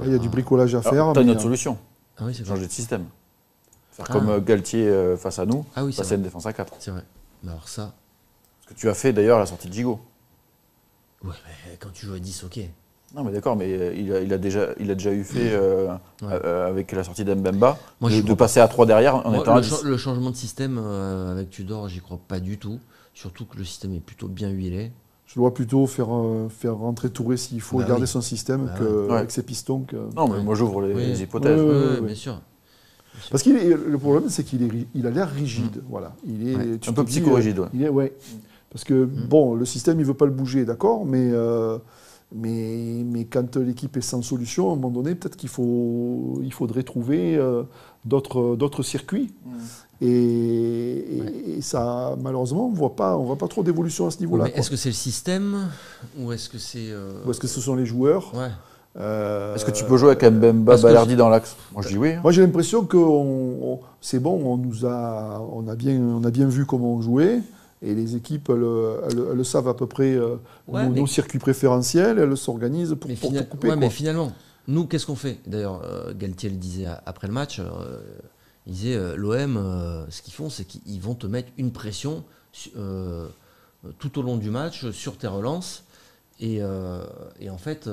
Il y a du bricolage à faire. Tu as une autre solution. Ah oui, c'est Changer de système. Faire comme Galtier face à nous, passer à une défense à 4. C'est vrai. Mais alors ça... Ce que tu as fait d'ailleurs à la sortie de Gigot. Ouais, mais quand tu joues à 10, ok. Non, mais d'accord, mais il a déjà eu fait avec la sortie d'Mbemba de passer à 3 derrière en étant à 10. Le changement de système avec Tudor, j'y crois pas du tout. Surtout que le système est plutôt bien huilé. Je dois plutôt faire rentrer Touré s'il faut garder son système qu'avec ses pistons. Non, mais moi j'ouvre les hypothèses. Oui, bien sûr. Parce que le problème, c'est qu'il a l'air rigide. Voilà. Il est un peu psychorigide. Parce que, bon, le système, il ne veut pas le bouger, d'accord, mais quand l'équipe est sans solution, à un moment donné, peut-être qu'il faudrait trouver d'autres circuits. Et ça, malheureusement, on ne voit pas trop d'évolution à ce niveau-là. Est-ce que c'est le système ou est-ce que c'est... Ou est-ce que ce sont les joueurs? Est-ce que tu peux jouer avec Mbemba, Balerdi dans l'axe? Moi, je dis oui. Moi, j'ai l'impression que c'est bon, on a bien vu comment on jouait. Et les équipes, elles savent à peu près nos circuits préférentiels, elles s'organisent pour tout couper. Mais finalement, nous, qu'est-ce qu'on fait? D'ailleurs, Galtier le disait après le match, il disait l'OM, ce qu'ils font, c'est qu'ils vont te mettre une pression tout au long du match sur tes relances. Et en fait,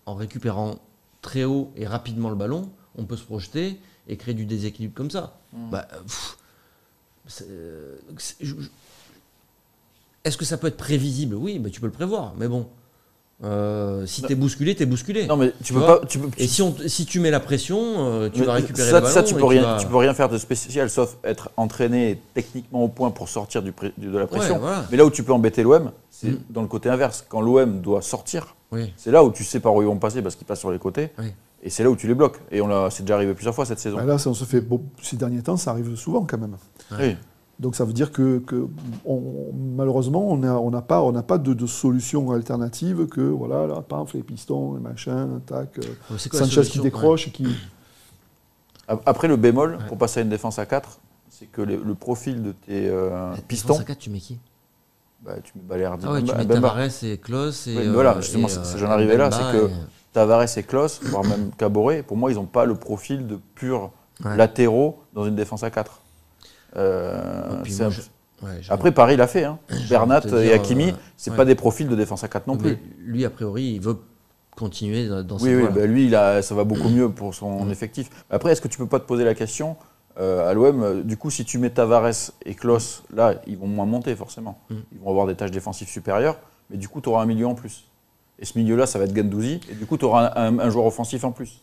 en récupérant très haut et rapidement le ballon, on peut se projeter et créer du déséquilibre comme ça. Est-ce que ça peut être prévisible? Oui, tu peux le prévoir, mais bon. Si t'es bousculé, t'es bousculé. Non, mais tu peux pas. Et si tu mets la pression, tu vas récupérer le ballon. Ça, tu peux rien faire de spécial, sauf être entraîné techniquement au point pour sortir de la pression. Mais là où tu peux embêter l'OM, c'est dans le côté inverse. Quand l'OM doit sortir, c'est là où tu sais par où ils vont passer parce qu'ils passent sur les côtés. Et c'est là où tu les bloques. Et c'est déjà arrivé plusieurs fois cette saison. Là, ça, on se fait, ces derniers temps, ça arrive souvent quand même. Oui. Donc ça veut dire que malheureusement, on n'a pas de solution alternative que, voilà, là, paf, les pistons, les machins, tac, Sanchez qui décroche. Après, le bémol, pour passer à une défense à 4, c'est que le profil de tes pistons... Défense à 4, tu mets qui? Tu mets Balerdi. Tu mets Tavares et Klose. Voilà, justement, j'en arrivais là, c'est que Tavares et Klose, voire même Caboret, pour moi, ils n'ont pas le profil de purs latéraux dans une défense à 4. Après, Paris l'a fait. Bernat et Hakimi, c'est pas des profils de défense à 4 non plus. Lui, a priori, il veut continuer dans cette voie-là. Lui, ça va beaucoup mieux pour son effectif. Après, est-ce que tu peux pas te poser la question à l'OM, du coup, si tu mets Tavares et Klose, là, ils vont moins monter forcément. Ils vont avoir des tâches défensives supérieures, mais du coup, tu auras un milieu en plus. Et ce milieu-là, ça va être Guendouzi, et du coup, tu auras un joueur offensif en plus.